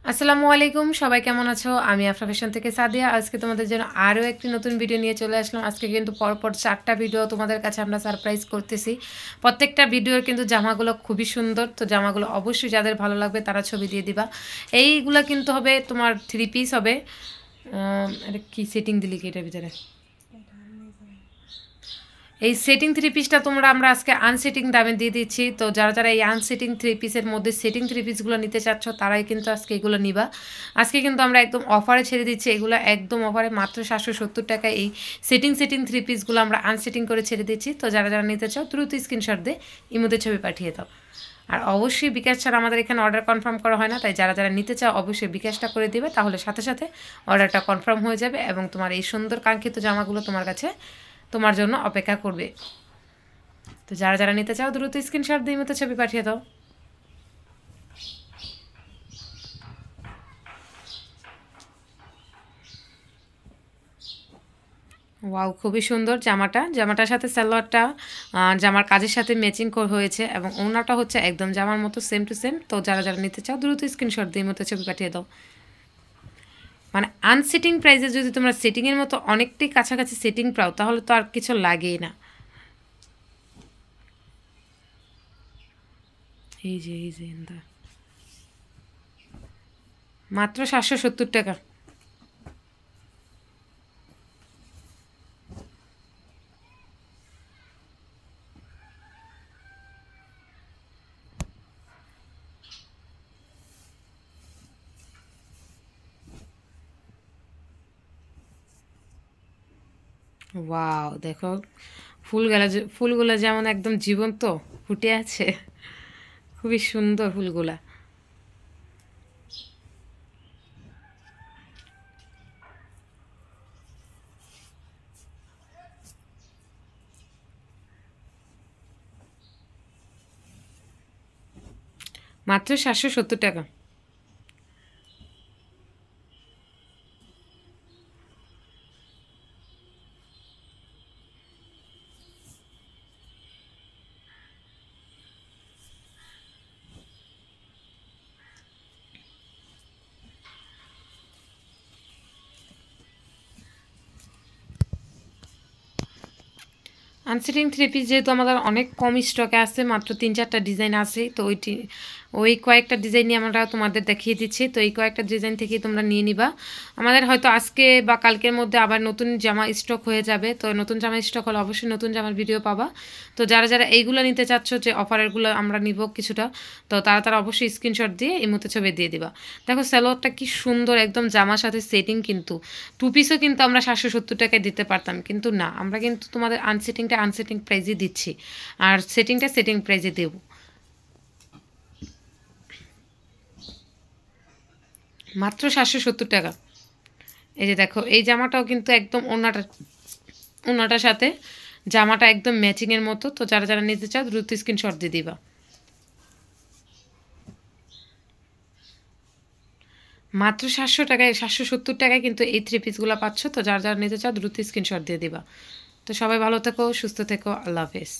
আসসালামু আলাইকুম, সবাই কেমন আছো? আমি আফরা ফ্যাশন থেকে সাদিয়া। আজকে তোমাদের জন্য আরও একটি নতুন ভিডিও নিয়ে চলে আসলাম। আজকে কিন্তু পরপর 4টা ভিডিও তোমাদের কাছে আমরা সারপ্রাইজ করতেছি। প্রত্যেকটা ভিডিওর কিন্তু জামাগুলো খুবই সুন্দর, তো জামাগুলো অবশ্যই যাদের ভালো লাগবে তারা ছবি দিয়ে দিবা। এইগুলো কিন্তু হবে তোমার 3 পিস হবে। এটা কি সেটিং দিলি কি এটার ভিতরে? এই সেটিং 3 পিসটা আমরা আজকে আনসেটিং দামে দিয়ে দিচ্ছি। তো যারা এই আনসেটিং 3 পিসের মধ্যে সেটিং 3 পিসগুলো নিতে চাচ্ছ তারাই কিন্তু আজকে এগুলো নিবা। আজকে কিন্তু আমরা একদম অফারে ছেড়ে দিচ্ছি, এগুলো একদম অফারে মাত্র 770 টাকায় এই সেটিং 3 পিসগুলো আমরা আনসেটিং করে ছেড়ে দিচ্ছি। তো যারা নিতে চাও দ্রুত স্ক্রিনশট দিয়ে ইমোতে ছবি পাঠিয়ে দাও। আর অবশ্যই বিকাশ ছাড়া আমাদের এখানে অর্ডার কনফার্ম করা হয় না, তাই যারা নিতে চাও অবশ্যই বিকাশটা করে দেবে, তাহলে সাথে সাথে অর্ডারটা কনফার্ম হয়ে যাবে এবং তোমার এই সুন্দর কাঙ্ক্ষিত জামাগুলো তোমার কাছে তোমার জন্য অপেক্ষা করবে। তো যারা নিতে চাও দ্রুত স্ক্রিনশট দিয়ে মতো ছবি পাঠিয়ে দাও। ওয়াও, খুবই সুন্দর জামাটার সাথে সালোয়ারটা জামার কাজের সাথে ম্যাচিং হয়েছে এবং ওড়নাটা হচ্ছে একদম জামার মতো সেম টু সেম। তো যারা নিতে চাও দ্রুত স্ক্রিনশট দিয়ে মতো ছবি পাঠিয়ে দাও। মানে আনসেটিং প্রাইসে যদি তোমরা সেটিংয়ের মতো অনেকটাই কাছাকাছি সেটিং পাও তাহলে তো আর কিছু লাগেই না। এই যে মাত্র 770 টাকা। ওয়াও, দেখো ফুলগুলো যেমন একদম জীবন্ত ফুটে আছে, খুবই সুন্দর ফুলগুলা। মাত্র 770 টাকা। আনসিটিং 3 পিস যেহেতু আমাদের অনেক কম স্টকে আছে, মাত্র 3-4টা ডিজাইন আছে, তো ওই কয়েকটা ডিজাইন নিয়ে আমরা তোমাদের দেখিয়ে দিচ্ছি। তো এই কয়েকটা ডিজাইন থেকেই তোমরা নিয়ে নিবা। আমাদের হয়তো আজকে বা কালকের মধ্যে আবার নতুন জামা স্টক হয়ে যাবে, তো নতুন জামা স্টক হলে অবশ্যই নতুন জামার ভিডিও পাবা। তো যারা এইগুলো নিতে চাচ্ছ যে অফারেরগুলো আমরা নিব কিছুটা, তো তারা অবশ্যই স্ক্রিনশট দিয়ে এই মতো ছবি দিয়ে দিবা। দেখো সালোয়ারটা কি সুন্দর, একদম জামার সাথে সেটিং। কিন্তু 2 পিসও কিন্তু আমরা 770 টাকায় দিতে পারতাম, কিন্তু না, আমরা কিন্তু তোমাদের আনসেটিং প্রাইজে দিচ্ছি আর সেটিং প্রাইজে দেব। মাত্র 770 টাকা। এই যে দেখো এই জামাটাও কিন্তু একদম ওনাটার সাথে জামাটা একদম ম্যাচিংয়ের মতো। তো যারা নিতে চাও দ্রুত স্ক্রিনশট দিয়ে দিবা। মাত্র 770 টাকায় কিন্তু এই 3 পিসগুলো পাচ্ছ। তো যারা নিতে চাও দ্রুত স্ক্রিনশট দিয়ে দিবা। তো সবাই ভালো থেকো, সুস্থ থেকো, আল্লাহ হাফেজ।